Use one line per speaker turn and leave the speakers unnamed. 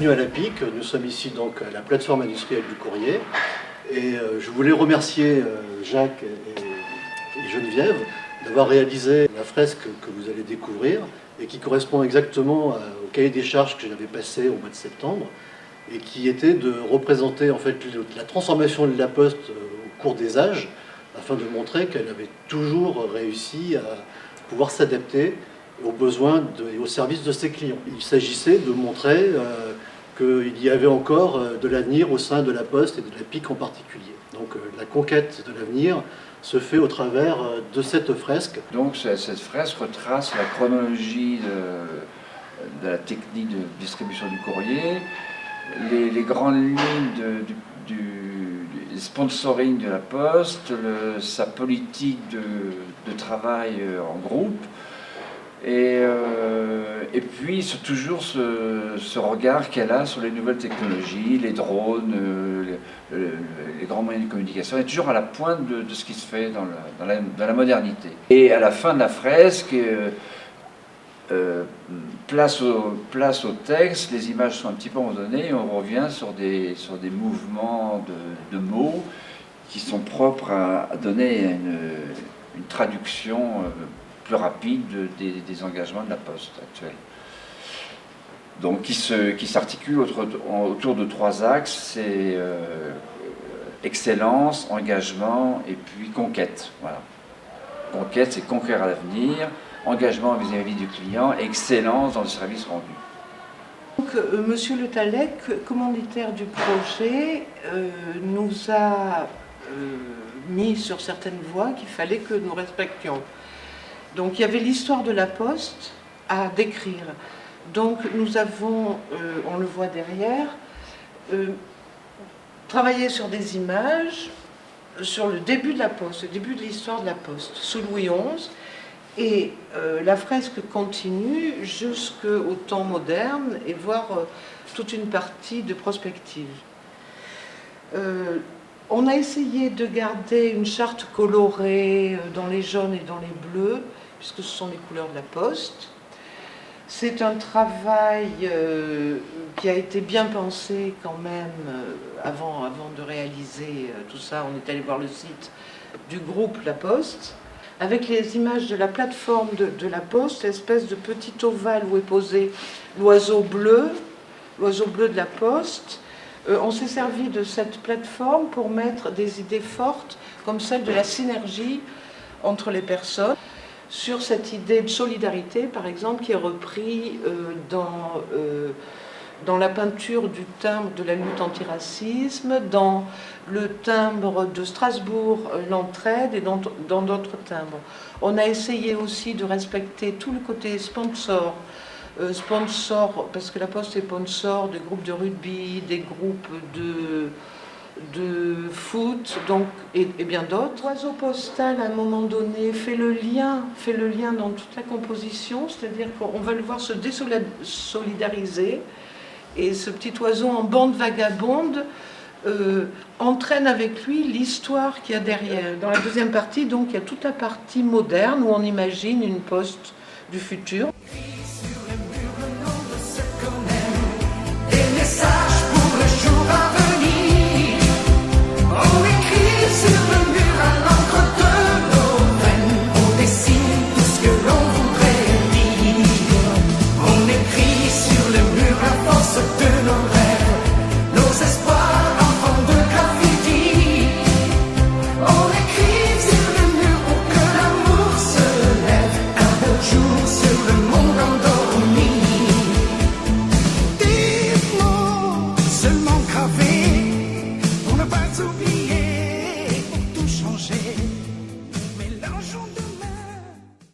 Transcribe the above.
bienvenue à l'APIC. Nous sommes ici donc à la plateforme industrielle du courrier. Et je voulais remercier Jacques et Geneviève d'avoir réalisé la fresque que vous allez découvrir et qui correspond exactement au cahier des charges que j'avais passé au mois de septembre et qui était de représenter en fait la transformation de la Poste au cours des âges afin de montrer qu'elle avait toujours réussi à pouvoir s'adapter aux besoins et aux services de ses clients. Il s'agissait de montrer qu'il y avait encore de l'avenir au sein de la Poste et de l'APIC en particulier. Donc la conquête de l'avenir se fait au travers de cette fresque.
Donc cette fresque retrace la chronologie de la technique de distribution du courrier, les grandes lignes du sponsoring de la Poste, sa politique de travail en groupe, et puis toujours ce regard qu'elle a sur les nouvelles technologies, les drones, les grands moyens de communication. Elle est toujours à la pointe de ce qui se fait dans la modernité. Et à la fin de la fresque, place au texte, les images sont un petit peu abandonnées et on revient sur des mouvements de mots qui sont propres à donner une traduction plus rapide des engagements de la Poste actuelle. Donc qui s'articule autour de trois axes, c'est excellence, engagement et puis conquête. Voilà. Conquête, c'est conquérir l'avenir, engagement vis-à-vis du client, excellence dans le service rendu.
Donc, Monsieur Le Tallec, commanditaire du projet, nous a mis sur certaines voies qu'il fallait que nous respections. Donc il y avait l'histoire de la Poste à décrire. Donc nous avons, on le voit derrière, travaillé sur des images, sur le début de la Poste, le début de l'histoire de la Poste, sous Louis XI. Et la fresque continue jusqu'au temps moderne et voire toute une partie de prospective. On a essayé de garder une charte colorée dans les jaunes et dans les bleus, puisque ce sont les couleurs de la Poste. C'est un travail qui a été bien pensé quand même avant de réaliser tout ça. On est allé voir le site du groupe La Poste, avec les images de la plateforme de la Poste, l'espèce de petit ovale où est posé l'oiseau bleu de la Poste. On s'est servi de cette plateforme pour mettre des idées fortes, comme celle de la synergie entre les personnes, sur cette idée de solidarité, par exemple, qui est repris dans la peinture du timbre de la lutte antiracisme, dans le timbre de Strasbourg, l'entraide, et dans d'autres timbres. On a essayé aussi de respecter tout le côté sponsor, parce que la Poste est sponsor des groupes de rugby, des groupes de foot, donc, et bien d'autres. L'oiseau postal, à un moment donné, fait le lien dans toute la composition, c'est-à-dire qu'on va le voir se désolidariser, et ce petit oiseau en bande vagabonde entraîne avec lui l'histoire qu'il y a derrière. Dans la deuxième partie, donc, il y a toute la partie moderne où on imagine une Poste du futur.